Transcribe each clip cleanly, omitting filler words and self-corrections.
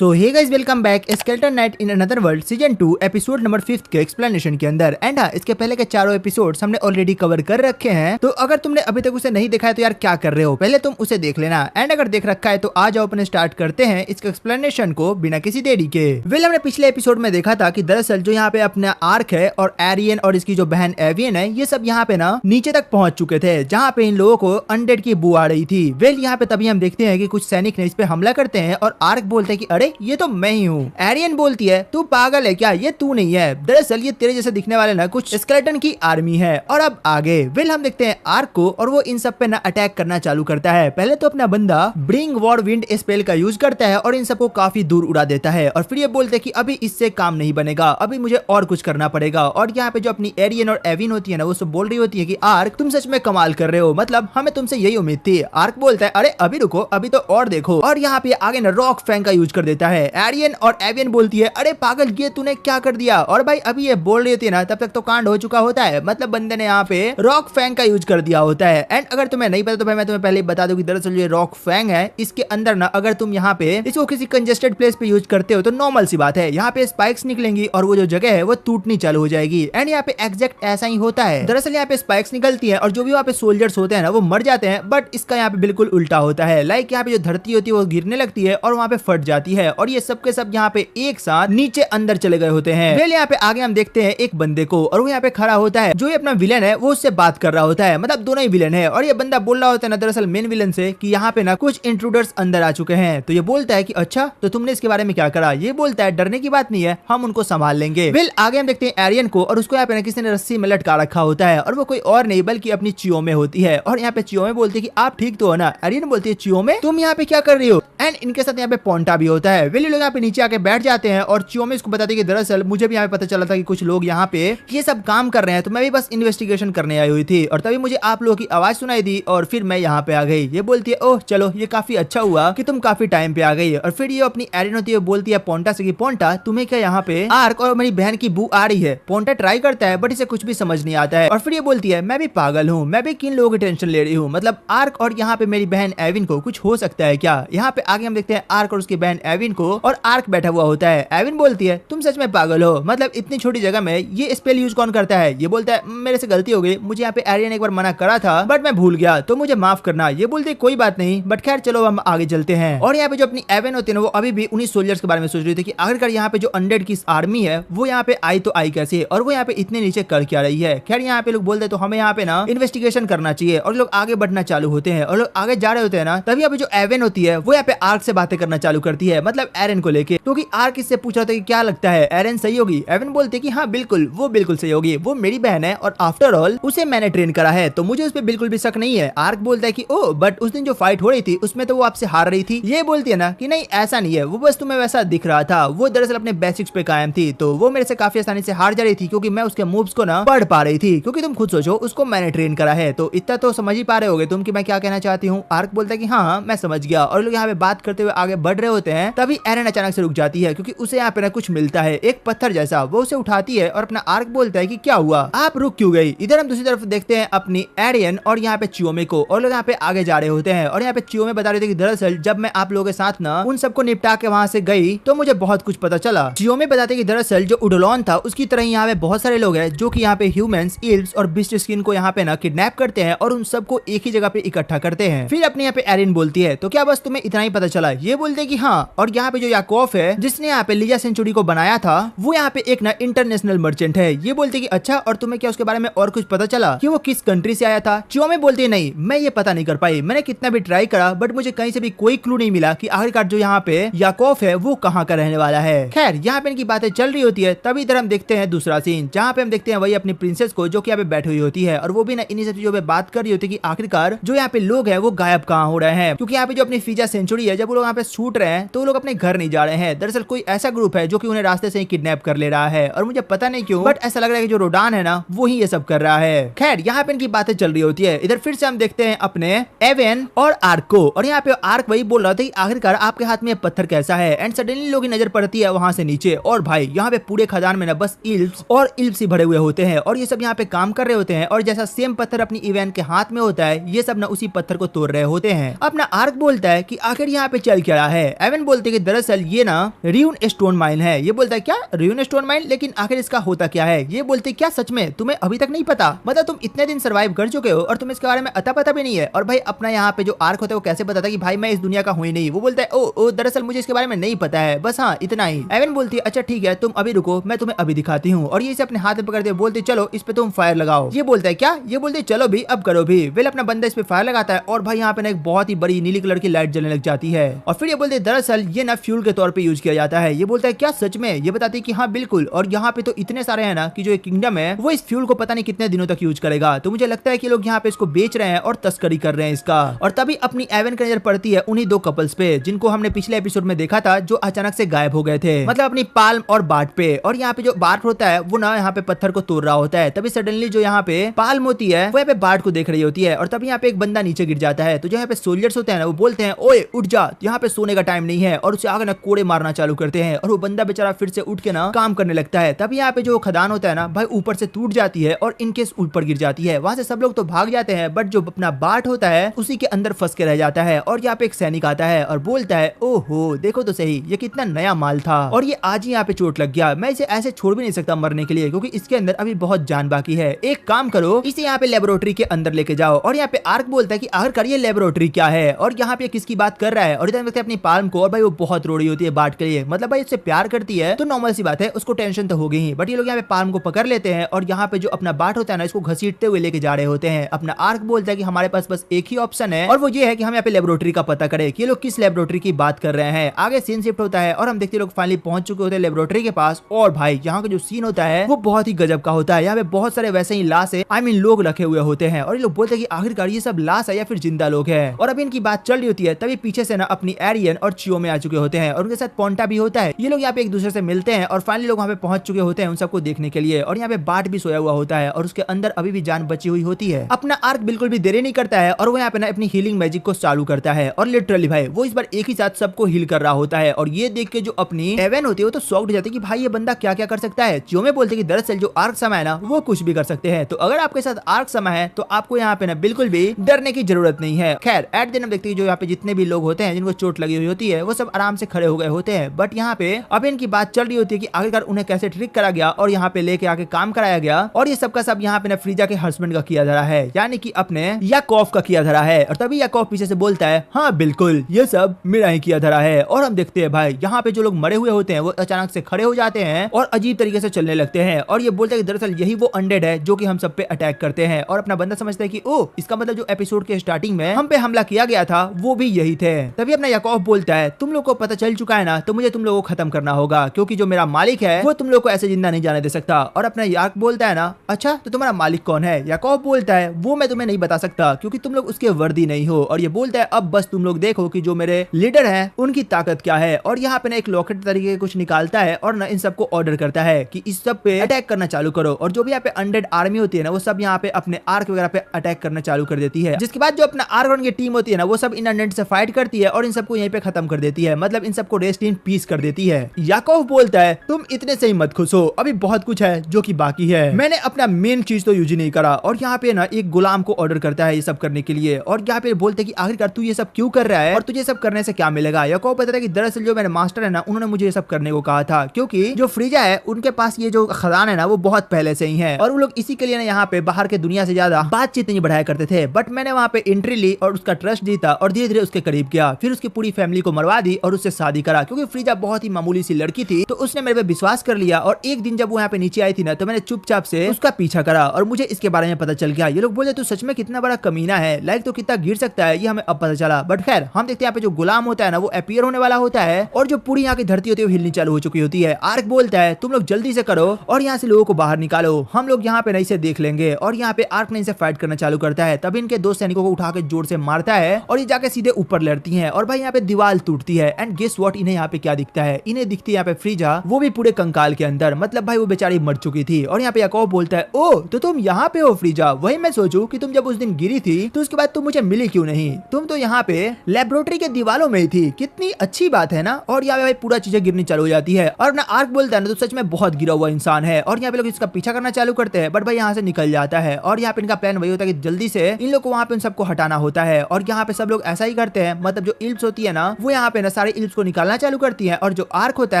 So hey guys, welcome back skeleton knight in another world season 2 episode number 5 के explanation के अंदर। And हाँ, इसके पहले के चारों एपिसोड्स हमने ऑलरेडी कवर कर रखे हैं, तो अगर तुमने अभी तक उसे नहीं देखा है तो यार क्या कर रहे हो, पहले तुम उसे देख लेना। एंड अगर देख रखा है तो आ जाओ अपने स्टार्ट करते हैं इसके एक्सप्लेनेशन को बिना किसी देरी के। हमने पिछले एपिसोड में देखा था कि दरअसल जो यहाँ पे अपना आर्क है और एरियन और इसकी जो बहन एवियन है, ये सब यहाँ पे ना नीचे तक पहुंच चुके थे, जहाँ पे इन लोगों को अनडेड की बू आ रही थी। यहाँ पे तभी हम देखते हैं कि कुछ सैनिक ने इस पे हमला करते हैं और आर्क बोलते हैं कि अरे ये तो मैं ही हूँ। एरियन बोलती है तू पागल है क्या, ये तू नहीं है, दरअसल ये तेरे जैसे दिखने वाले ना कुछ स्केलेटन की आर्मी है। और अब आगे हम देखते हैं आर्क को, और वो इन सब पे ना अटैक करना चालू करता है। पहले तो अपना बंदा ब्रिंग वॉर विंड स्पेल का यूज करता है और इन सबको काफी दूर उड़ा देता है, और फिर ये बोलते हैं कि अभी इससे काम नहीं बनेगा, अभी मुझे और कुछ करना पड़ेगा। और यहाँ पे जो अपनी एरियन और एविन होती है ना, वो सब बोल रही होती है कि आर्क तुम सच में कमाल कर रहे हो, मतलब हमें तुमसे यही उम्मीद थी। आर्क बोलता है अरे अभी रुको, अभी तो और देखो, और यहाँ पे आगे ना रॉक फैंग का यूज कर देता है। एरियन और एवियन बोलती है अरे पागल ये तूने क्या कर दिया, और भाई अभी ये बोल रही होती है ना तब तक तो कांड हो चुका होता है, मतलब बंदे ने यहाँ पे रॉक फैंग का यूज कर दिया होता है। एंड अगर तुम्हें नहीं पता तो भाई मैं तुम्हें पहले बता दूं कि दरअसल ये रॉक फैंग है, इसके अंदर ना अगर तुम यहाँ पे इसको किसी कंजेस्टेड प्लेस पे यूज करते हो तो नॉर्मल सी बात है, यहाँ पे स्पाइक्स निकलेंगी और वो जो जगह है वो टूटनी चालू हो जाएगी। एंड यहाँ पे एग्जैक्ट ऐसा ही होता है, दरअसल यहाँ पे स्पाइक्स निकलती है और जो भी वहाँ पे सोल्जर्स होते हैं ना वो मर जाते हैं, बट इसका यहाँ पे बिल्कुल उल्टा होता है। लाइक यहाँ पे जो धरती होती है वो गिरने लगती है और वहाँ पे फट जाती है, और ये सब के सब यहाँ पे एक साथ नीचे अंदर चले गए होते हैं। यहाँ पे आगे हम देखते हैं एक बंदे को, और वो यहाँ पे खड़ा होता है, जो ये अपना विलन है वो उससे बात कर रहा होता है, मतलब दोनों ही विलन है। और ये बंदा बोल रहा होता है ना दरअसल मेन विलन से कि यहाँ पे ना कुछ इंट्रूडर्स अंदर आ चुके हैं। तो ये बोलता है कि अच्छा तो तुमने इसके बारे में क्या करा, ये बोलता है डरने की बात नहीं है, हम उनको संभाल लेंगे। आगे हम देखते हैं एरियन को, और उसको यहाँ पे ना किसी ने रस्सी में लटका रखा होता है, और वो कोई और नहीं बल्कि अपनी चियोमे होती है। और यहाँ पे चियोमे बोलती है कि आप ठीक तो हो ना। एरियन बोलती है चियोमे तुम यहाँ पे क्या कर रही हो। एंड इनके साथ यहाँ पे पोंटा भी होता है। लोग यहाँ पे नीचे आके बैठ जाते हैं, और चियोमे इसको बताती है कि दरअसल मुझे भी यहाँ पे पता चला था कि कुछ लोग यहाँ पे ये सब काम कर रहे हैं, तो मैं भी बस इन्वेस्टिगेशन करने आई हुई थी, और तभी मुझे आप लोगों की आवाज सुनाई दी और फिर मैं यहाँ पे आ गई। ये बोलती है ओह चलो ये काफी अच्छा हुआ कि तुम काफी टाइम पे आ गई। और फिर ये अपनी एरियन होती है, बोलती है पोंटा से कि पोंटा तुम्हें क्या यहाँ पे आर्क और मेरी बहन की बू आ रही है। पोंटा ट्राई करता है बट इसे कुछ भी समझ नहीं आता है, और फिर ये बोलती है मैं भी पागल हूँ, मैं भी किन लोगों की टेंशन ले रही हूँ, मतलब आर्क और यहाँ पे मेरी बहन एविन को कुछ हो सकता है क्या। यहाँ पे आगे हम देखते हैं आर्क और उसकी बहन एविन को, और आर्क बैठा हुआ होता है। एविन बोलती है तुम सच में पागल हो, मतलब इतनी छोटी जगह में ये स्पेल यूज कौन करता है। ये बोलता है मेरे से गलती हो गई, मुझे यहाँ पे एरियन एक बार मना करा था बट मैं भूल गया, तो मुझे माफ करना। ये बोलती है कोई बात नहीं, बट खैर चलो हम आगे चलते हैं। और यहाँ पे जो अपनी एविन होती है ना, वो अभी भी उन्हीं सोल्जर्स के बारे में सोच रही थी कि आखिरकार यहाँ पे जो अनडेड की आर्मी है वो यहाँ पे आई तो आई कैसे, और वो यहाँ पे इतने नीचे कर क्या रही है। खैर यहाँ पे लोग बोलते हैं तो हमें यहाँ पे ना इन्वेस्टिगेशन करना चाहिए, और लोग आगे बढ़ना चालू होते हैं, और लोग आगे जा रहे होते हैं ना, तभी यहाँ पे जो एविन होती है वो यहाँ पे आर्क से बातें करना चालू करती है, मतलब एरियन को लेके, क्योंकि आर्क इससे पूछ रहा था कि क्या लगता है एरियन सही होगी। एविन बोलते कि हाँ बिल्कुल, वो बिल्कुल सही होगी, वो मेरी बहन है और आफ्टर ऑल उसे मैंने ट्रेन करा है, तो मुझे उस पर बिल्कुल भी शक नहीं है। आर्क बोलता है कि ओ बट उस दिन जो फाइट हो रही थी उसमें तो वो आपसे हार रही थी। ये बोलती है ना कि नहीं ऐसा नहीं है, वो बस तुम्हें वैसा दिख रहा था, वो दरअसल अपने बेसिक्स पे कायम थी, तो वो मेरे से काफी आसानी से हार जा रही थी क्योंकि मैं उसके मूव्स को ना पढ़ पा रही थी, क्योंकि तुम खुद सोचो उसको मैंने ट्रेन करा है, तो इतना तो समझ ही पा रहे होगे तुम कि मैं क्या कहना चाहती हूँ। आर्क बोलता है कि हाँ मैं समझ गया, और लोग यहाँ पे बात करते हुए आगे बढ़ रहे होते हैं, तभी एरियन अचानक से रुक जाती है क्योंकि उसे यहाँ पे ना कुछ मिलता है, एक पत्थर जैसा, वो उसे उठाती है, और अपना आर्क बोलता है कि क्या हुआ, आप रुक क्यों गई। इधर हम दूसरी तरफ देखते हैं अपनी एरियन और यहाँ पे चियोमे को, और लोग यहाँ पे आगे जा रहे होते हैं, और यहाँ पे चियोमे बता रहे थे कि दरअसल जब मैं आप लोगों के साथ ना उन सबको निपटा के वहाँ से गई तो मुझे बहुत कुछ पता चला। चियोमे बताते कि दरअसल जो उडोलॉन था उसकी तरह यहाँ पे बहुत सारे लोग हैं जो कि यहाँ पे ह्यूमंस, इल्व्स और बीस्ट स्किन को यहाँ पे ना किडनैप करते हैं और उन सबको एक ही जगह पे इकट्ठा करते हैं। फिर अपने यहाँ पे एरियन बोलती है तो क्या बस तुम्हें इतना ही पता चला। ये बोलते कि हाँ, और यहाँ पे जो याकूफ है जिसने यहाँ पे लिजा सेंचुरी को बनाया था वो यहाँ पे एक ना इंटरनेशनल मर्चेंट है। ये बोलते कि अच्छा, और तुम्हें क्या उसके बारे में और कुछ पता चला कि वो किस कंट्री से आया था। चियोमे बोलती है नहीं, मैं ये पता नहीं कर पाई, मैंने कितना भी ट्राई करा बट मुझे कहीं से भी कोई क्लू नहीं मिला कि आखिरकार जो यहाँ पे याकूफ है वो कहाँ का रहने वाला है। खैर यहाँ पे इनकी बातें चल रही होती है, तभी इधर हम देखते हैं दूसरा सीन, जहाँ पे हम देखते हैं वही अपनी प्रिंसेस को जो कि यहाँ पे बैठी हुई होती है, और वो भी ना इन्हीं सब चीजों पे बात कर रही होती है कि आखिरकार जो यहाँ पे लोग हैं वो गायब कहाँ हो रहे हैं, क्योंकि यहाँ पे जो अपनी फीजा सेंचुरी है जब वो लोग यहाँ पे छूट रहे हैं तो वो लोग अपने घर नहीं जा रहे हैं। दरअसल कोई ऐसा ग्रुप है जो कि उन्हें रास्ते से ही किडनैप कर ले रहा है, और मुझे पता नहीं क्यों बट ऐसा लग रहा है कि जो रोडान है ना वो ही ये सब कर रहा है। खैर यहाँ पे इनकी बातें चल रही होती है। इधर फिर से हम देखते हैं अपने एविन और आर्क को, और यहाँ पे आर्क वही बोल रहा था कि आखिरकार आपके हाथ में पत्थर कैसा है। एंड सडनली लोगों की नजर पड़ती है वहां से नीचे, और भाई यहाँ पे पूरे खदान में ना बस इल्व्स और इल्व्स ही भरे हुए होते हैं, और ये सब यहाँ पे काम कर रहे होते हैं, और जैसा सेम पत्थर अपनी इवेन के हाथ में होता है ये सब ना उसी पत्थर को तोड़ रहे होते हैं। अपना आर्क बोलता है कि आखिर यहाँ पे चल क्या रहा है। एविन बोलते बोलती है कि दरअसल ये ना र्यून स्टोन माइन है। ये बोलता है क्या र्यून स्टोन माइन, लेकिन आखिर इसका होता क्या है? ये बोलती क्या सच में तुम्हें अभी तक नहीं पता? मतलब तुम इतने दिन सर्वाइव कर चुके हो और तुम्हें इसके बारे में अता पता भी नहीं है। और भाई अपना यहाँ पे जो आर्क होता है वो कैसे पता था कि भाई मैं इस दुनिया का हूँ ही नहीं? वो बोलता है ओ दरअसल मुझे इसके बारे में नहीं पता है, बस हाँ इतना ही। एवन बोलती है अच्छा ठीक है तुम अभी रुको, मैं तुम्हें अभी दिखाती हूँ। और ये इसे अपने हाथ में पकड़ते बोलती चलो इस पे तुम फायर लगाओ। ये बोलता है क्या? ये बोलते चलो भी अब करो भी। वेल अपना बंदा इस पे फायर लगाता है और भाई यहाँ पे ना एक बहुत ही बड़ी नीली कलर की लाइट जलने लग जाती है। और फिर ये बोलते दरअसल ये ना फ्यूल के तौर पे यूज किया जाता है। ये बोलता है क्या सच में? ये बताती है कि हाँ बिल्कुल, और यहाँ पे तो इतने सारे हैं ना कि जो एक किंगडम है वो इस फ्यूल को पता नहीं कितने दिनों तक यूज करेगा। तो मुझे लगता है कि लोग यहाँ पे इसको बेच रहे हैं और तस्करी कर रहे हैं इसका। और तभी अपनी एवन की नजर पड़ती है उन्हीं दो कपल्स पे जिनको हमने पिछले एपिसोड में देखा था, जो अचानक से गायब हो गए थे, मतलब अपनी पाल्म और बार्ट पे। और यहाँ पे जो बार्ट होता है वो ना यहाँ पे पत्थर को तोड़ रहा होता है। तभी सडनली जो यहाँ पे पाल्म होती है वो यहाँ पे बार्ट को देख रही होती है और तभी यहाँ पे एक बंदा नीचे गिर जाता है। तो जो यहाँ पे सोल्जर्स होते हैं ना वो बोलते हैं ओए उठ जा, यहाँ पे सोने का टाइम नहीं है, और उसे आगे ना कोड़े मारना चालू करते हैं। और वो बंदा बेचारा फिर से उठ के ना काम करने लगता है। तभी यहाँ पे जो खदान होता है ना भाई ऊपर से टूट जाती है और इनके ऊपर गिर जाती है। वहां से सब लोग तो भाग जाते हैं, बट जो अपना बार्ट होता है उसी के अंदर फंस के रह जाता है। और यहाँ पे एक सैनिक आता है और बोलता है ओहो देखो तो सही ये कितना नया माल था और ये आज ही यहाँ पे चोट लग गया, मैं इसे ऐसे छोड़ भी नहीं सकता मरने के लिए, क्योंकि इसके अंदर अभी बहुत जान बाकी है। एक काम करो इसे यहाँ पे लेबोरेटरी के अंदर लेके जाओ। और यहाँ पे आर्क बोलता है कि आखिरकार ये लेबोरेटरी क्या है और यहाँ पे किसकी बात कर रहा है। और इधर अपनी पाल्म को, और भाई वो बहुत रो रही होती है बार्ट के लिए, मतलब भाई उससे प्यार करती है तो नॉर्मल सी बात है उसको टेंशन तो होगी ही। बट ये लोग यहाँ पे पाल्म को पकड़ लेते हैं और यहाँ पे जो अपना बार्ट होता है ना इसको घसीटते हुए लेके जा रहे होते हैं। अपना आर्क बोलता है कि हमारे पास बस एक ही ऑप्शन है और वो ये है कि हम यहाँ पे लेबोरेटरी का पता करें कि ये लोग किस लेबोरेटरी की बात कर रहे हैं। आगे सीन शिफ्ट होता है और हम देखते लोग फाइनली पहुंच चुके होते हैं लेबोरेटरी के पास। और भाई यहाँ का जो सीन होता है वो बहुत ही गजब का होता है। यहाँ पे बहुत सारे वैसे ही लाश है, आई मीन लोग रखे हुए होते हैं और ये लोग बोलते हैं कि आखिरकार ये सब लाश है या फिर जिंदा लोग हैं। और अभी इनकी बात चल रही होती है तभी पीछे से ना अपनी एरियन और चियो में आ चुके होते हैं और उनके साथ पोंटा भी होता है। ये लोग यहाँ पे एक दूसरे से मिलते हैं और फाइनली लोग वहाँ पे पहुंच चुके होते हैं उन सबको देखने के लिए। और यहाँ पे बार्ट भी सोया हुआ होता है और उसके अंदर अभी भी जान बची हुई होती है। अपना आर्क बिल्कुल भी देरी नहीं करता है और वो यहाँ पे ना अपनी हीलिंग मैजिक को चालू करता है और लिटरली भाई वो इस बार एक ही साथ सबको हील कर रहा होता है। और ये देख के जो अपनी एवन होती है वो तो शॉक्ड हो जाती है कि भाई ये बंदा क्या क्या कर सकता है। चियो में बोलते कि दरअसल जो आर्क समय है ना वो कुछ भी कर सकते हैं, तो अगर आपके साथ आर्क समय है तो आपको यहाँ पे ना बिल्कुल भी डरने की जरूरत नहीं है। खैर एट दिन हम देखते हैं जो यहाँ पे जितने भी लोग होते हैं जिनको चोट लगी हुई होती है वो सब आराम से खड़े हो गए होते हैं। बट यहाँ पे अब इनकी बात चल रही होती है कि आखिरकार उन्हें कैसे ट्रिक करा गया और यहाँ पे लेके आके काम कराया गया। और ये सब का सब यहाँ पे ना फ्रीजा के हस्बैंड का किया धरा है, यानी कि अपने याकॉफ का किया धरा है। और तभी याकॉफ पीछे से बोलता है हाँ बिल्कुल ये सब मेरा ही किया धरा है। और हम देखते हैं भाई यहाँ पे जो लोग मरे हुए होते हैं वो अचानक से खड़े हो जाते हैं और अजीब तरीके से चलने लगते हैं। और ये बोलते हैं कि दरअसल यही वो अनडेड है जो कि हम सब पे अटैक करते हैं। और अपना बंदा समझता है कि ओ इसका मतलब जो एपिसोड के स्टार्टिंग में हम पे हमला किया गया था वो भी यही थे। तभी अपना याकॉफ बोलता है तुम लोग को पता चल चुका है ना, तो मुझे तुम लोगों को खत्म करना होगा क्योंकि जो मेरा मालिक है वो तुम लोग को ऐसे जिंदा नहीं जाने दे सकता। और अपना याक बोलता है ना अच्छा तो तुम्हारा मालिक कौन है? याकॉफ बोलता है वो मैं तुम्हें नहीं बता सकता क्योंकि तुम लोग उसके वर्दी नहीं हो। और ये बोलता है अब बस तुम लोग देखो कि जो मेरे लीडर हैं उनकी ताकत क्या है। और यहाँ पे ना एक लॉकेट तरीके कुछ निकालता है और ना इन सबको ऑर्डर करता है कि इस सब पे अटैक करना चालू करो। और जो भी यहाँ पे अनडेड आर्मी होती है ना वो सब यहाँ पे अपने आर्क वगैरह पे अटैक करना चालू कर देती है। जिसके बाद जो अपना आर्क की टीम होती है ना वो सब इन अनडेड से फाइट करती है और इन सबको यहीं पे खत्म कर देती है, मतलब इन सबको रेस्ट इन पीस कर देती है। याकॉफ बोलता है तुम इतने से ही मत खुश हो, अभी बहुत कुछ है जो कि बाकी है, मैंने अपना मेन चीज तो यूज नहीं करा। और यहाँ पे ना एक गुलाम को ऑर्डर करता है ये सब करने के लिए। और यहाँ पे बोलते कि आखिरकार तू ये सब क्यों कर रहा है और तुझे सब करने से क्या मिलेगा। याकॉफ बताता है कि दरअसल जो मेरे मास्टर है ना उन्होंने मुझे ये सब करने को कहा था क्योंकि जो फ्रीजा है उनके पास ये जो खजान है ना वो बहुत पहले से ही है और वो लोग इसी के लिए ना यहाँ पे बाहर के दुनिया से ज्यादा बातचीत नहीं बढ़ाया करते थे। बट मैंने वहाँ पे एंट्री ली और उसका ट्रस्ट जीता और धीरे धीरे उसके करीब गया, फिर उसकी पूरी फैमिली को मरवा दी और उससे शादी करा क्योंकि फ्रीजा बहुत ही मामूली सी लड़की थी तो उसने मेरे पे विश्वास कर लिया। और एक दिन जब वो यहाँ पे नीचे आई थी ना तो मैंने चुपचाप से उसका पीछा करा और मुझे इसके बारे में पता चल गया। ये लोग बोले तू सच में कितना बड़ा कमीना है, लाइक तो कितना गिर सकता है, ये हमें अब पता चला। बट खैर हम देखते हैं यहाँ पे जो गुलाम होता है ना वो अपीयर होने वाला होता है और जो पूरी यहाँ की धरती होती है वो हिलनी चालू हो चुकी होती है। आर्क बोलता है तुम लोग जल्दी से करो और यहाँ से लोगों को बाहर निकालो, हम लोग यहाँ पे नहीं से देख लेंगे। और यहाँ पे आर्क ने इनसे फाइट करना चालू करता है। तभी इनके दो सैनिकों को उठा के जोर से मारता है और ये जाके सीधे ऊपर लड़ती हैं और भाई यहाँ पे दीवार टूटती है। एंड गेस व्हाट, इन्हें यहाँ पे क्या दिखता है, इन्हें दिखती है यहाँ पे फ्रीजा, वो भी पूरे कंकाल के अंदर, मतलब भाई वो बेचारी मर चुकी थी। और यहाँ पे याकॉफ बोलता है ओ तो तुम यहाँ पे हो फ्रीजा, वही मैं सोचूं कि तुम जब उस दिन गिरी थी तो उसके बाद तुम मुझे मिली क्यों नहीं, तुम तो यहाँ पे लेबोरेटरी के दीवारों में ही थी, कितनी अच्छी बात है ना। और यहाँ पे भाई पूरा चीजें गिरनी चालू हो जाती है और अपना आर्क बोलता है ना तो सच में बहुत गिरा हुआ इंसान है। और यहाँ पे लोग इसका पीछा करना चालू करते हैं बट भाई यहाँ से निकल जाता है। और यहाँ पे इनका प्लान वही होता है कि जल्दी से इन लोग को वहाँ पे उन सबको हटाना होता है। और यहाँ पे सब लोग ऐसा ही करते हैं, मतलब जो इल्प्स होती है ना वो यहाँ पे ना सारे इल्स को निकालना चालू करती है और जो आर्क होता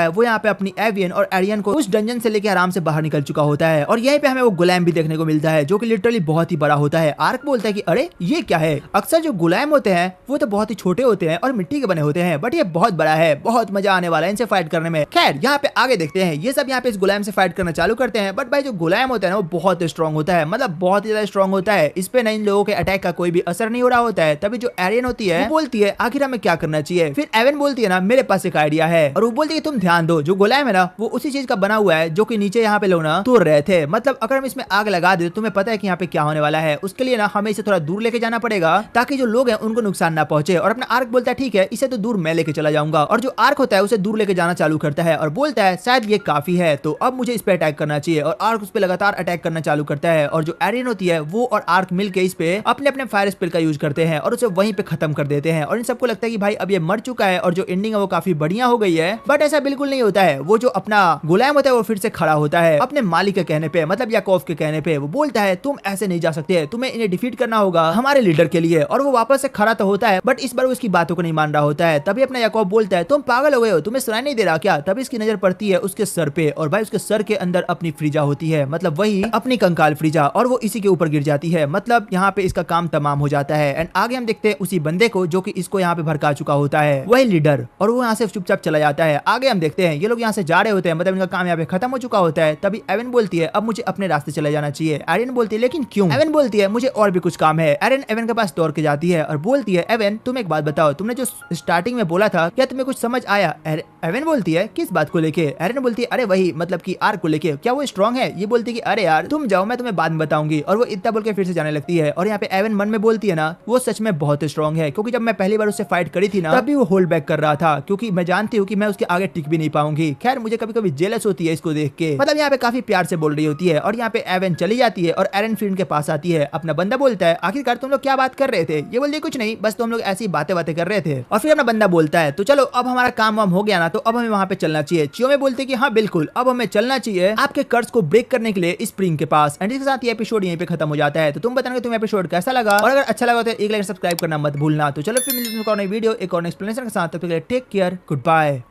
है वो यहाँ पे अपनी एवियन और एरियन को उस डंजन से लेके आराम से बाहर निकल चुका होता है। और यहीं पे हमें वो गुलाम भी देखने को मिलता है जो कि लिटरली बहुत ही बड़ा होता है। आर्क बोलता है कि अरे ये क्या है, अक्सर जो गुलाम होते हैं वो तो बहुत ही छोटे होते हैं और मिट्टी के बने होते हैं, बट ये बहुत बड़ा है, बहुत मजा आने वाला है इनसे फाइट करने में। खैर यहाँ पे आगे देखते हैं, ये सब यहाँ पे इस गुलाम से फाइट करना चालू करते हैं। बट भाई जो गुलाम होता है ना वो बहुत स्ट्रॉन्ग होता है, मतलब बहुत ही ज्यादा स्ट्रॉन्ग होता है। इस पे ना इन लोगों के अटैक का कोई भी असर नहीं हो रहा होता है। तभी जो एरियन होती है वो बोलती है आखिर हमें क्या करना चाहिए। फिर एवन बोलती है ना मेरे पास एक आइडिया है, और वो बोलती है तुम ध्यान दो, जो गुलाम है ना वो उसी चीज का बना हुआ है जो कि नीचे यहाँ पे लोग ना तोड़ रहे थे। मतलब अगर हम इसमें आग लगा दे तो तुम्हें पता है कि यहाँ पे क्या होने वाला है। उसके लिए ना हमें इसे थोड़ा दूर लेके जाना पड़ेगा ताकि जो लोग हैं उनको नुकसान ना पहुंचे। और अपना आर्क बोलता है ठीक है इसे तो दूर मैं लेके चला जाऊंगा, और जो आर्क होता है उसे दूर लेके जाना चालू करता है और बोलता है शायद ये काफी है, तो अब मुझे इस पे अटैक करना चाहिए। और आर्क उस पे लगातार अटैक करना चालू करता है और जो एरियन होती है वो और आर्क मिलके इस पे अपने अपने फायर स्पेल का यूज करते हैं और उसे वहीं पे खत्म कर देते हैं। और इन सबको लगता है कि भाई अब ये मर चुका है और जो एंडिंग है वो काफी बढ़िया हो गई है, बट ऐसा बिल्कुल नहीं होता है। वो जो अपना गुलाम होता है वो फिर से खड़ा होता है अपने मालिक के कहने पे, मतलब याकूब के कहने पे। वो बोलता है तुम ऐसे नहीं जा सकते, तुम्हें इन्हें डिफीट करना होगा हमारे लीडर के लिए। और वो वापस से खड़ा तो होता है बट इस बार वो उसकी बातों को नहीं मान रहा होता है। तभी अपना याकूब बोलता है तुम पागल हो गए हो, तुम्हें सुनाई नहीं दे रहा क्या। तभी इसकी नजर पड़ती है उसके सर पे, और भाई उसके सर के अंदर अपनी फ्रीजा होती है, मतलब वही अपनी कंकाल फ्रीजा, और वो इसी के ऊपर गिर जाती है। मतलब यहाँ पे इसका काम तमाम हो जाता है। एंड आगे हम देखते हैं उसी बंदे को जो कि इसको यहाँ पे भड़का चुका होता है, वही लीडर, और वो यहाँ से चुपचाप चला जाता है। आगे हम देखते हैं ये लोग यहाँ से जा रहे होते हैं, मतलब इनका काम यहाँ पे खत्म हो चुका होता है। तभी एवन बोलती है अब मुझे अपने रास्ते चले जाना चाहिए। एरियन बोलती है लेकिन क्यों। एवन बोलती है मुझे और भी कुछ काम है। एरियन एवन के पास दौड़ के जाती है और बोलती है एवन तुम एक बात बताओ, तुमने जो स्टार्टिंग में बोला था क्या तुम्हें कुछ समझ आया। एवन बोलती है किस बात को लेके। एरियन बोलती है अरे वही मतलब कि आर्क को लेके, क्या वो स्ट्रॉन्ग है। ये बोलती है कि अरे यार तुम जाओ मैं तुम्हें बाद में बताऊंगी। और वो इतना बोल के फिर से जाने लगती है। और यहाँ पे एवन मन में बोलती है ना वो सच में बहुत स्ट्रॉन्ग है, क्योंकि जब मैं पहली बार उससे फाइट करी थी ना तब भी वो होल्ड बैक कर रहा था, क्योंकि मैं जानती हूँ कि मैं उसके आगे टिक भी नहीं पाऊंगी। खैर मुझे कभी कभी जेलस होती है इसको देख के, मतलब यहाँ पे काफी प्यार से बोल रही होती है। और यहाँ पे एवन चली जाती है और एरन फिर उनके पास आती है। अपना बंदा बोलता है आखिरकार तुम लोग क्या बात कर रहे थे। ये बोलती है कुछ नहीं, बस तुम लोग ऐसी बातें कर रहे थे। और फिर अपना बंदा बोलता है तो चलो अब हमारा काम वाम हो गया ना, तो अब हमें वहाँ पे चलना चाहिए। चियो में बोलते कि हाँ बिल्कुल अब हमें चलना चाहिए आपके कर्ज को ब्रेक करने के लिए स्प्रिंग के पास। एंड इसके साथ ये एपिसोड यहीं पे खत्म हो जाता है। तो तुम बताना तुम्हें एपिसोड कैसा लगा, और अगर अच्छा लगा तो एक लाइक सब्सक्राइब करना मत भूलना। तो चलो फिर मिलते हैं एक और नई वीडियो एक और एक्सप्लेनेशन के साथ। तब तक के लिए टेक केयर, गुड बाय।